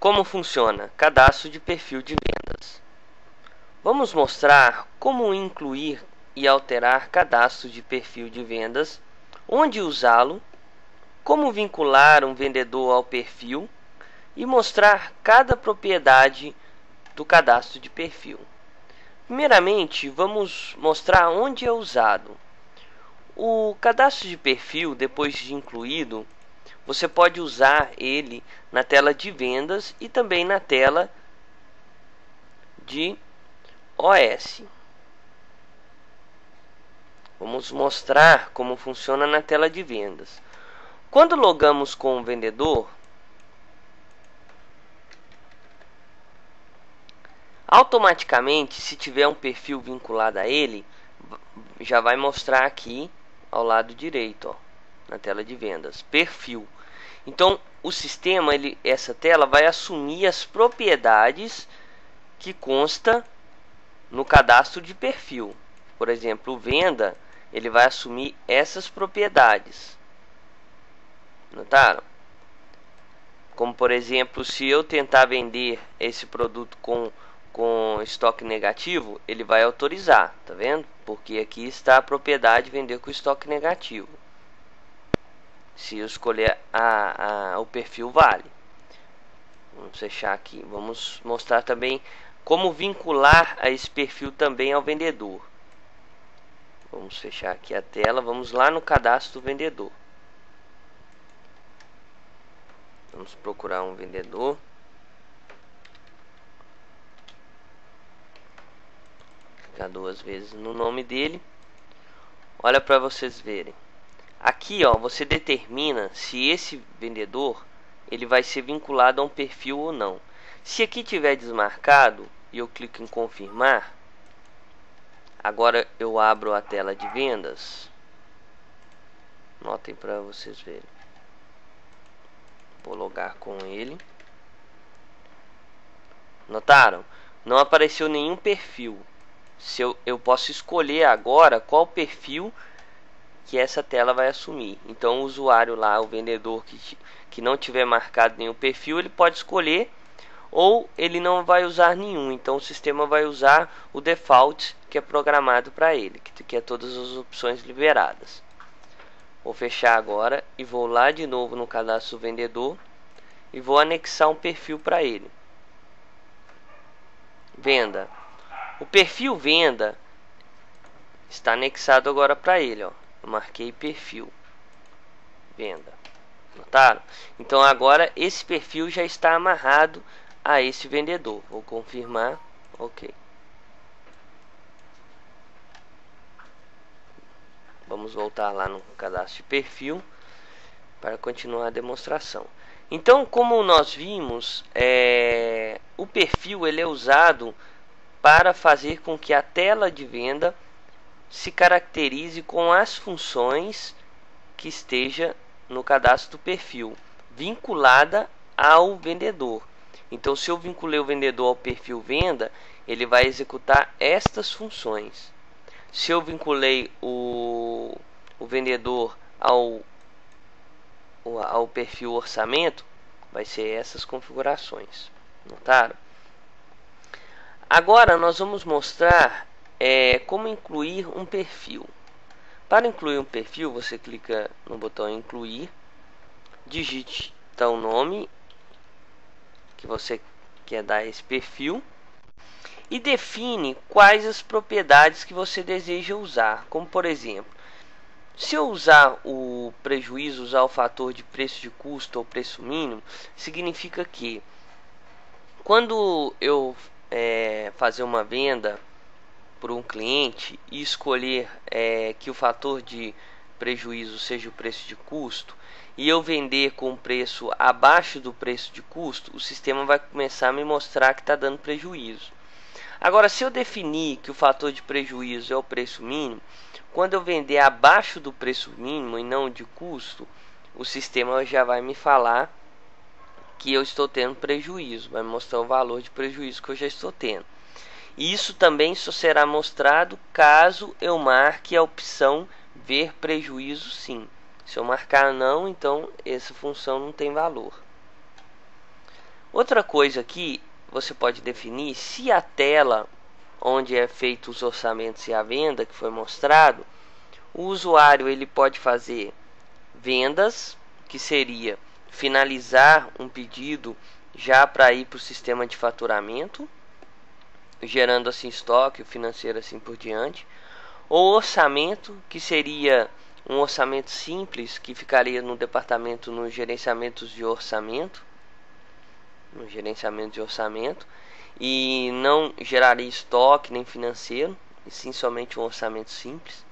Como funciona? Cadastro de perfil de vendas. Vamos mostrar como incluir e alterar cadastro de perfil de vendas, onde usá-lo, como vincular um vendedor ao perfil e mostrar cada propriedade do cadastro de perfil. Primeiramente, vamos mostrar onde é usado. O cadastro de perfil, depois de incluído, você pode usar ele na tela de vendas e também na tela de OS. Vamos mostrar como funciona na tela de vendas. Quando logamos com o vendedor, automaticamente, se tiver um perfil vinculado a ele, já vai mostrar aqui ao lado direito, ó, na tela de vendas, perfil. Então, o sistema, essa tela vai assumir as propriedades que consta no cadastro de perfil. Por exemplo, o venda, ele vai assumir essas propriedades. Notaram? Como, por exemplo, se eu tentar vender esse produto com estoque negativo, ele vai autorizar, tá vendo? Porque aqui está a propriedade de vender com estoque negativo. Se eu escolher o perfil vale. Vamos fechar aqui. Vamos mostrar também como vincular a esse perfil também ao vendedor. Vamos fechar aqui a tela. Vamos lá no cadastro do vendedor. Vamos procurar um vendedor. Clicar duas vezes no nome dele. Olha para vocês verem. Aqui, ó, você determina se esse vendedor ele vai ser vinculado a um perfil ou não. Se aqui tiver desmarcado e eu clico em confirmar, agora eu abro a tela de vendas. Notem para vocês verem. Vou logar com ele. Notaram? Não apareceu nenhum perfil. Se eu posso escolher agora qual perfil que essa tela vai assumir. Então o usuário lá, o vendedor que não tiver marcado nenhum perfil, ele pode escolher, ou ele não vai usar nenhum. Então o sistema vai usar o default que é programado para ele, que é todas as opções liberadas. Vou fechar agora e vou lá de novo no cadastro do vendedor e vou anexar um perfil para ele. Venda. O perfil venda está anexado agora para ele, ó. Eu marquei perfil venda. Notaram? Então agora esse perfil já está amarrado a esse vendedor. Vou confirmar. Ok. Vamos voltar lá no cadastro de perfil para continuar a demonstração. Então, como nós vimos, o perfil ele é usado para fazer com que a tela de venda se caracterize com as funções que esteja no cadastro do perfil, vinculada ao vendedor. Então, se eu vinculei o vendedor ao perfil venda, ele vai executar estas funções. Se eu vinculei o vendedor ao perfil orçamento, vai ser essas configurações. Notaram? Agora nós vamos mostrar como incluir um perfil. Para incluir um perfil, você clica no botão incluir, digite o nome que você quer dar a esse perfil e define quais as propriedades que você deseja usar. Como, por exemplo, se eu usar o prejuízo, usar o fator de preço de custo ou preço mínimo, significa que quando eu fazer uma venda por um cliente e escolher que o fator de prejuízo seja o preço de custo, e eu vender com um preço abaixo do preço de custo, o sistema vai começar a me mostrar que está dando prejuízo. Agora, se eu definir que o fator de prejuízo é o preço mínimo, quando eu vender abaixo do preço mínimo e não de custo, o sistema já vai me falar que eu estou tendo prejuízo, vai mostrar o valor de prejuízo que eu já estou tendo. E isso também só será mostrado caso eu marque a opção ver prejuízo sim. Se eu marcar não, então essa função não tem valor. Outra coisa aqui, você pode definir se a tela onde é feito os orçamentos e a venda, que foi mostrado, o usuário ele pode fazer vendas, que seria finalizar um pedido já para ir para o sistema de faturamento, gerando assim estoque financeiro assim por diante, ou orçamento, que seria um orçamento simples que ficaria no departamento no gerenciamento de orçamento, e não geraria estoque nem financeiro, e sim somente um orçamento simples.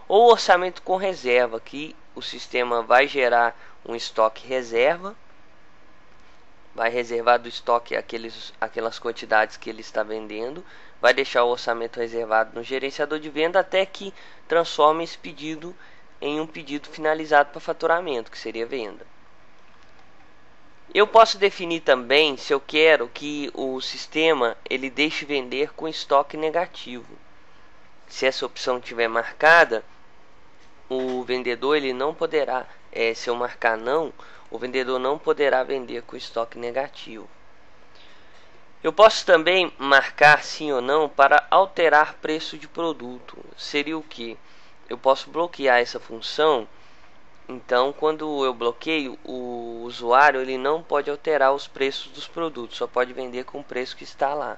Ou orçamento com reserva, que o sistema vai gerar um estoque reserva, vai reservar do estoque aquelas quantidades que ele está vendendo, vai deixar o orçamento reservado no gerenciador de venda até que transforme esse pedido em um pedido finalizado para faturamento, que seria venda. Eu posso definir também se eu quero que o sistema ele deixe vender com estoque negativo. Se essa opção estiver marcada, o vendedor ele não poderá, se eu marcar não, o vendedor não poderá vender com estoque negativo. Eu posso também marcar sim ou não para alterar preço de produto. Seria o que? Eu posso bloquear essa função. Então, quando eu bloqueio, o usuário ele não pode alterar os preços dos produtos, só pode vender com o preço que está lá.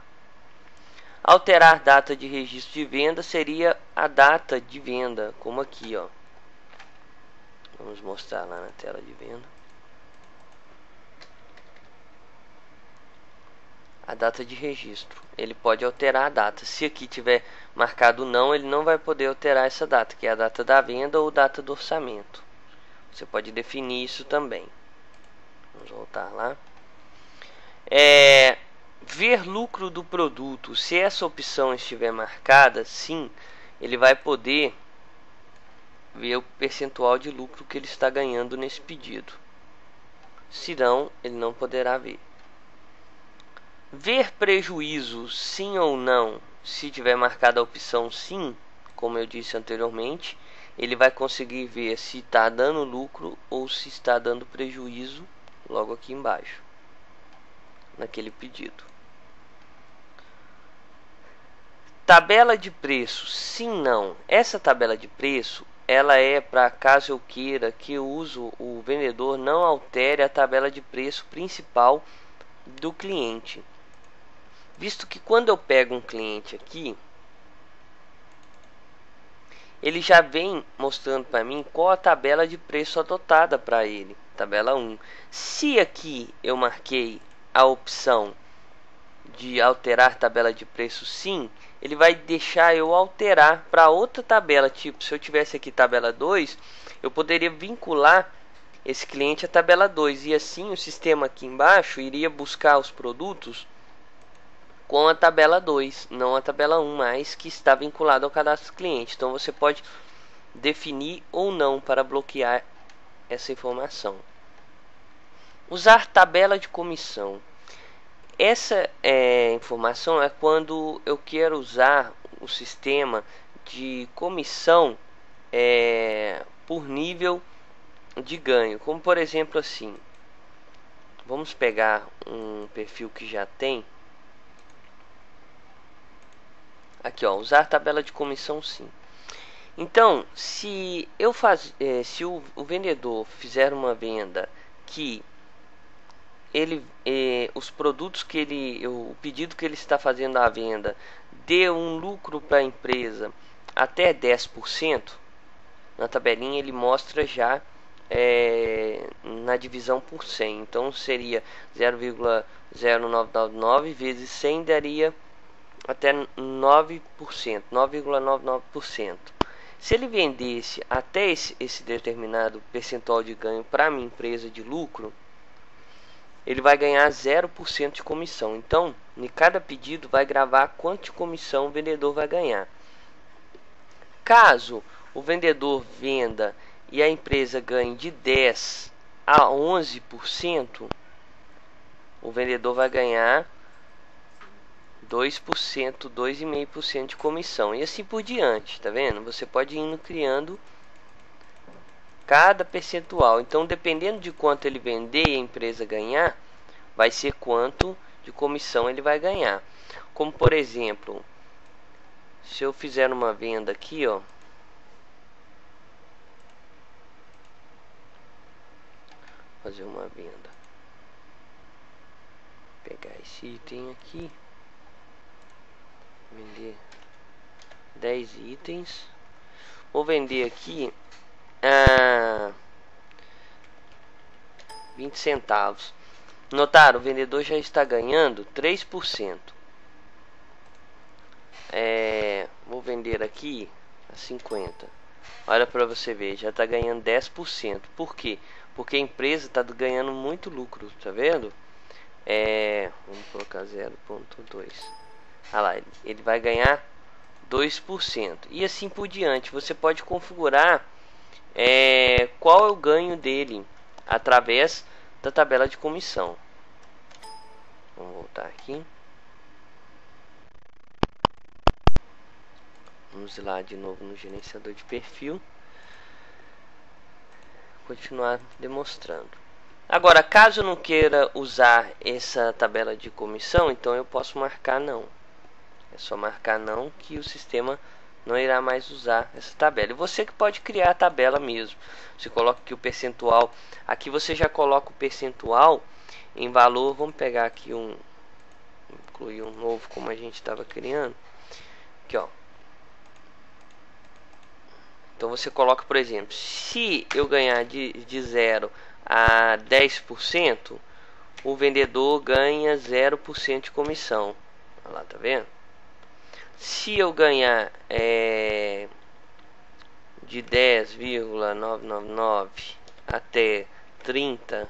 Alterar data de registro de venda seria a data de venda, como aqui, ó. Vamos mostrar lá na tela de venda. A data de registro. Ele pode alterar a data. Se aqui tiver marcado não, ele não vai poder alterar essa data, que é a data da venda ou data do orçamento. Você pode definir isso também. Vamos voltar lá. Ver lucro do produto. Se essa opção estiver marcada, sim, ele vai poder ver o percentual de lucro que ele está ganhando nesse pedido. Se não, ele não poderá ver. Ver prejuízo, sim ou não. Se tiver marcada a opção sim, como eu disse anteriormente, ele vai conseguir ver se está dando lucro ou se está dando prejuízo logo aqui embaixo, naquele pedido. Tabela de preço, sim, não. Essa tabela de preço, ela é para caso eu queira que o vendedor não altere a tabela de preço principal do cliente. Visto que quando eu pego um cliente aqui, ele já vem mostrando para mim qual a tabela de preço adotada para ele, tabela 1. Se aqui eu marquei a opção de alterar tabela de preço sim, ele vai deixar eu alterar para outra tabela, tipo, se eu tivesse aqui tabela 2, eu poderia vincular esse cliente à tabela 2 e assim o sistema aqui embaixo iria buscar os produtos com a tabela 2, não a tabela 1 mais, que está vinculado ao cadastro cliente. Então você pode definir ou não para bloquear essa informação. Usar tabela de comissão. Essa informação é quando eu quero usar o sistema de comissão por nível de ganho. Como por exemplo assim, vamos pegar um perfil que já tem. Aqui, ó, usar tabela de comissão sim. Então, se o vendedor fizer uma venda que os produtos que o pedido que ele está fazendo à venda dê um lucro para a empresa até 10%, na tabelinha ele mostra já na divisão por 100. Então seria 0,0999 vezes 100 daria até 9%, 9,99%. Se ele vendesse até esse determinado percentual de ganho para a minha empresa de lucro, ele vai ganhar 0% de comissão. Então, em cada pedido vai gravar quanto de comissão o vendedor vai ganhar. Caso o vendedor venda e a empresa ganhe de 10 a 11%, o vendedor vai ganhar 2%, 2,5% de comissão e assim por diante, tá vendo? Você pode ir criando cada percentual. Então, dependendo de quanto ele vender e a empresa ganhar, vai ser quanto de comissão ele vai ganhar. Como por exemplo, se eu fizer uma venda aqui, ó, fazer uma venda, pegar esse item aqui, vender 10 itens, vou vender aqui a 20 centavos. Notaram? O vendedor já está ganhando 3%. Vou vender aqui a 50. Olha para você ver, já está ganhando 10%. Por quê? Porque a empresa está ganhando muito lucro, tá vendo? Vamos colocar 0,2. Olha lá, ele vai ganhar 2%. E assim por diante. Você pode configurar qual é o ganho dele através da tabela de comissão. Vamos voltar aqui. Vamos lá de novo no gerenciador de perfil. Continuar demonstrando. Agora, caso eu não queira usar essa tabela de comissão, então eu posso marcar não. É só marcar não que o sistema não irá mais usar essa tabela. E você que pode criar a tabela mesmo. Você coloca aqui o percentual. Aqui você já coloca o percentual em valor. Vamos pegar aqui incluir um novo como a gente estava criando. Aqui, ó. Então você coloca, por exemplo, se eu ganhar de 0 a 10%, o vendedor ganha 0% de comissão. Olha lá, tá vendo? Se eu ganhar de 10,999 até 30,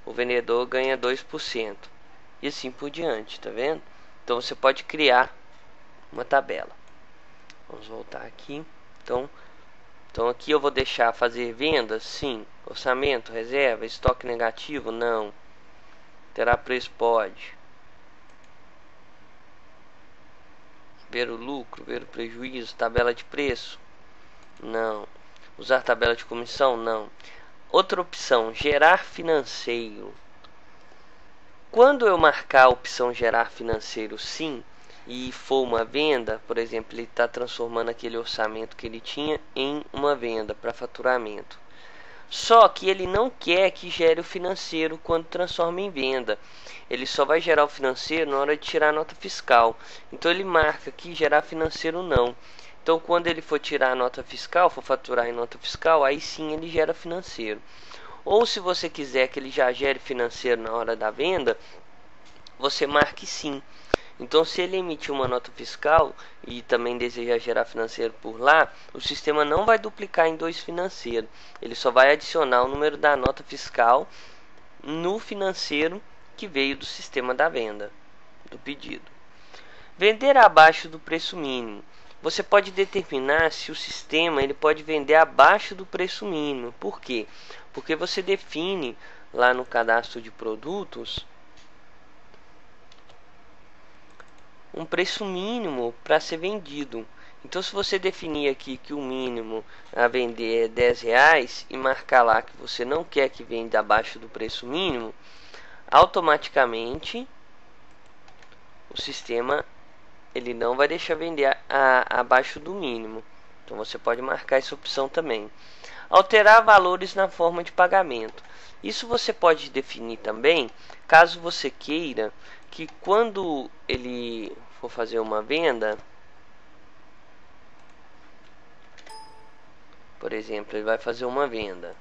o vendedor ganha 2%. E assim por diante, tá vendo? Então você pode criar uma tabela. Vamos voltar aqui. Então aqui eu vou deixar fazer vendas, sim. Orçamento, reserva, estoque negativo, não. Terá preço, pode. Ver o lucro, ver o prejuízo, tabela de preço, não. Usar tabela de comissão, não. Outra opção, gerar financeiro. Quando eu marcar a opção gerar financeiro, sim, e for uma venda, por exemplo, ele está transformando aquele orçamento que ele tinha em uma venda para faturamento. Só que ele não quer que gere o financeiro quando transforma em venda. Ele só vai gerar o financeiro na hora de tirar a nota fiscal. Então ele marca aqui gerar financeiro não. Então quando ele for tirar a nota fiscal, for faturar em nota fiscal, aí sim ele gera financeiro. Ou se você quiser que ele já gere financeiro na hora da venda, você marque sim. Então, se ele emitir uma nota fiscal e também desejar gerar financeiro por lá, o sistema não vai duplicar em 2 financeiros. Ele só vai adicionar o número da nota fiscal no financeiro que veio do sistema da venda, do pedido. Vender abaixo do preço mínimo. Você pode determinar se o sistema ele pode vender abaixo do preço mínimo. Por quê? Porque você define lá no cadastro de produtos um preço mínimo para ser vendido. Então, se você definir aqui que o mínimo a vender é R$10 e marcar lá que você não quer que venda abaixo do preço mínimo, automaticamente o sistema ele não vai deixar vender abaixo do mínimo. Então, você pode marcar essa opção também. Alterar valores na forma de pagamento. Isso você pode definir também, caso você queira que quando ele for fazer uma venda, por exemplo, ele vai fazer uma venda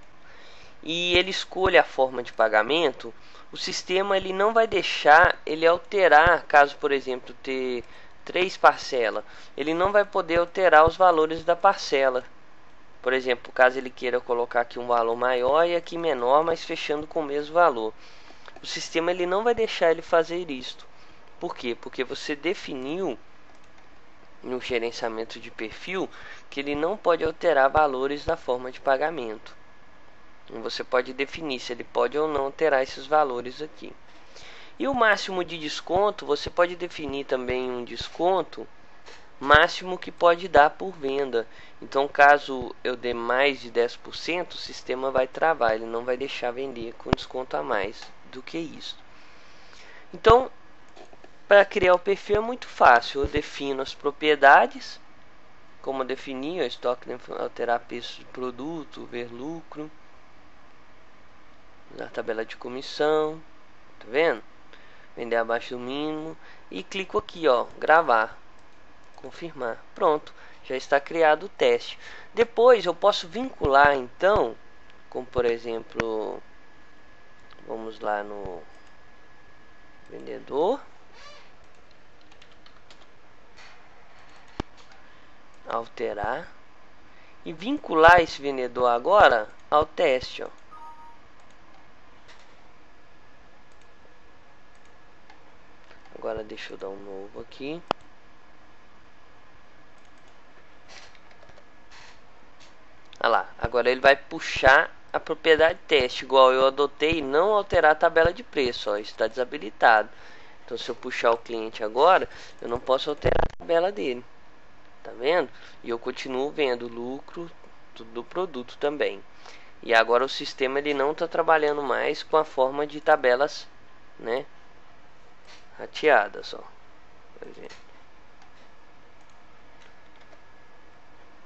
e ele escolhe a forma de pagamento, o sistema ele não vai deixar ele alterar, caso por exemplo ter 3 parcelas, ele não vai poder alterar os valores da parcela. Por exemplo, caso ele queira colocar aqui um valor maior e aqui menor, mas fechando com o mesmo valor, o sistema ele não vai deixar ele fazer isto. Por quê? Porque você definiu no gerenciamento de perfil que ele não pode alterar valores da forma de pagamento. Você pode definir se ele pode ou não alterar esses valores aqui. E o máximo de desconto, você pode definir também um desconto máximo que pode dar por venda. Então, caso eu dê mais de 10%, o sistema vai travar, ele não vai deixar vender com desconto a mais do que isso. Então, para criar o perfil é muito fácil. Eu defino as propriedades, como eu defini, o estoque, alterar preço de produto, ver lucro, na tabela de comissão, tá vendo? Vender abaixo do mínimo, e clico aqui, ó, gravar, confirmar. Pronto, já está criado o teste. Depois eu posso vincular, então, como por exemplo, vamos lá no vendedor, alterar, e vincular esse vendedor agora ao teste, ó. Agora deixa eu dar um novo aqui. Olha lá, agora ele vai puxar a propriedade teste, igual eu adotei, não alterar a tabela de preço, ó, está desabilitado. Então se eu puxar o cliente agora, eu não posso alterar a tabela dele, tá vendo? E eu continuo vendo lucro do produto também. E agora o sistema ele não está trabalhando mais com a forma de tabelas, né, rateadas, ó, por exemplo.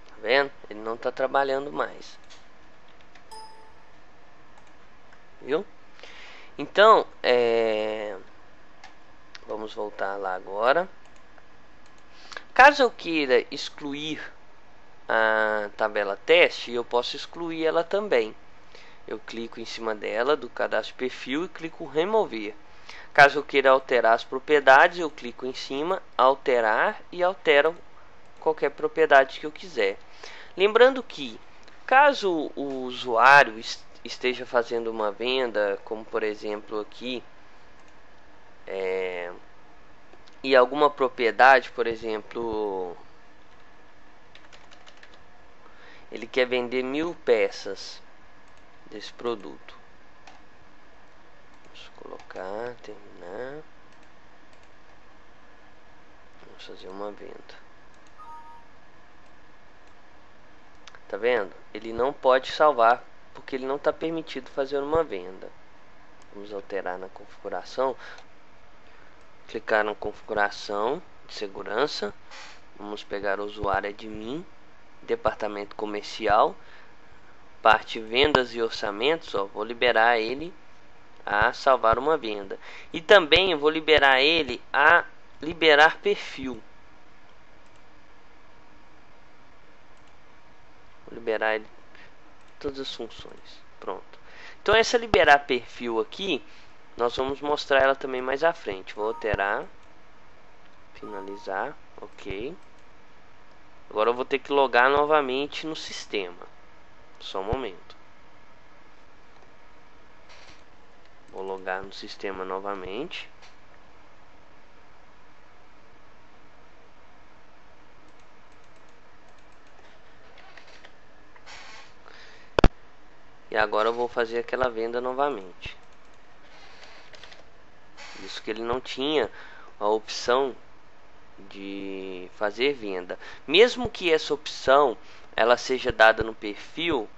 Tá vendo? Ele não está trabalhando mais. Viu? Então, vamos voltar lá agora. Caso eu queira excluir a tabela teste, eu posso excluir ela também. Eu clico em cima dela, do cadastro perfil, e clico remover. Caso eu queira alterar as propriedades, eu clico em cima, alterar, e altero qualquer propriedade que eu quiser. Lembrando que, caso o usuário esteja fazendo uma venda, como por exemplo aqui, e alguma propriedade, por exemplo, ele quer vender 1000 peças desse produto. Vamos colocar, terminar. Vamos fazer uma venda. Tá vendo? Ele não pode salvar porque ele não está permitido fazer uma venda. Vamos alterar na configuração. Clicar na configuração de segurança. Vamos pegar o usuário admin, departamento comercial, parte vendas e orçamentos, ó, vou liberar ele a salvar uma venda. E também vou liberar ele a liberar perfil. Vou liberar ele todas as funções. Pronto. Então essa liberar perfil aqui, nós vamos mostrar ela também mais à frente. Vou alterar, finalizar, ok. Agora eu vou ter que logar novamente no sistema. Só um momento. Vou logar no sistema novamente. E agora eu vou fazer aquela venda novamente. Isso que ele não tinha a opção de fazer venda. Mesmo que essa opção ela seja dada no perfil,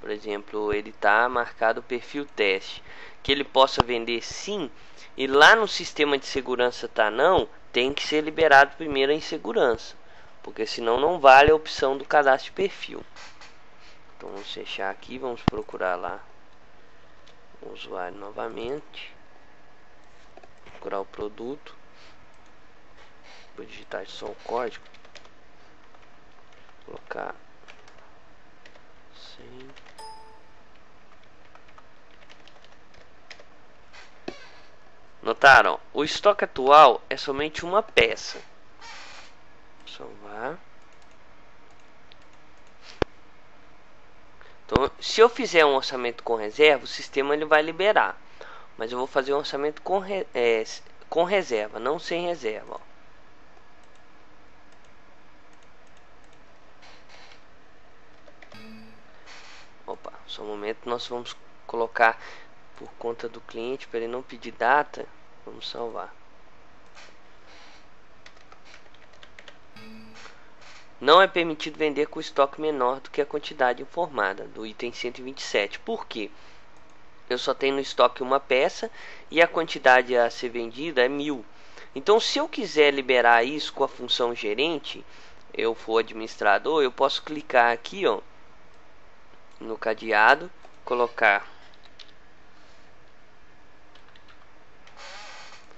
por exemplo, ele está marcado perfil teste, que ele possa vender sim, e lá no sistema de segurança tá não, tem que ser liberado primeiro em segurança, porque senão não vale a opção do cadastro de perfil. Então vamos fechar aqui, vamos procurar lá o usuário novamente, procurar o produto, vou digitar só o código, colocar 100. Notaram? O estoque atual é somente uma peça. Salvar. Então, se eu fizer um orçamento com reserva, o sistema ele vai liberar. Mas eu vou fazer um orçamento com reserva, não sem reserva. Ó. Opa, só um momento, nós vamos colocar por conta do cliente, para ele não pedir data, vamos salvar. Não é permitido vender com estoque menor do que a quantidade informada do item 127. Por quê? eu só tenho no estoque uma peça e a quantidade a ser vendida é 1000. Então, se eu quiser liberar isso com a função gerente, eu for administrador, eu posso clicar aqui, ó, no cadeado, colocar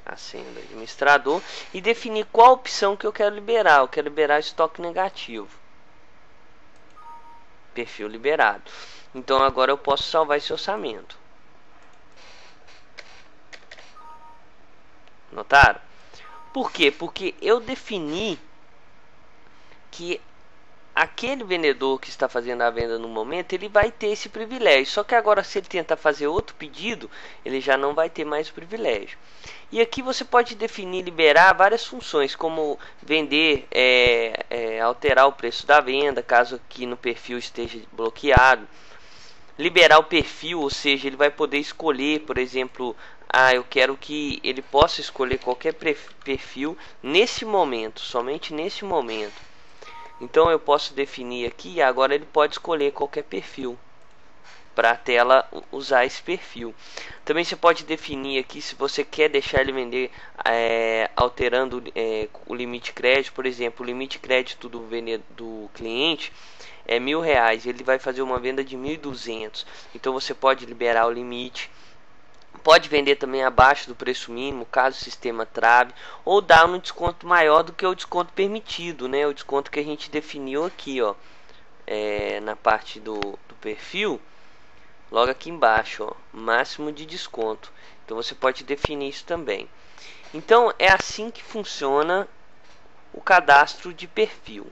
a senha do administrador e definir qual opção que eu quero liberar. Eu quero liberar estoque negativo. Perfil liberado. Então agora eu posso salvar esse orçamento. Notaram? Por quê? Porque eu defini que aquele vendedor que está fazendo a venda no momento, ele vai ter esse privilégio. Só que agora, se ele tentar fazer outro pedido, ele já não vai ter mais o privilégio. E aqui você pode definir e liberar várias funções, como vender, alterar o preço da venda, caso aqui no perfil esteja bloqueado. Liberar o perfil, ou seja, ele vai poder escolher, por exemplo, eu quero que ele possa escolher qualquer perfil nesse momento, somente nesse momento. Então eu posso definir aqui e agora ele pode escolher qualquer perfil para a tela usar esse perfil. Também você pode definir aqui se você quer deixar ele vender alterando o limite de crédito. Por exemplo, o limite de crédito do cliente é R$1.000, ele vai fazer uma venda de 1.200. Então você pode liberar o limite. Pode vender também abaixo do preço mínimo, caso o sistema trave, ou dar um desconto maior do que o desconto permitido, né? O desconto que a gente definiu aqui, ó, na parte do perfil, logo aqui embaixo, ó, máximo de desconto. Então você pode definir isso também. Então é assim que funciona o cadastro de perfil.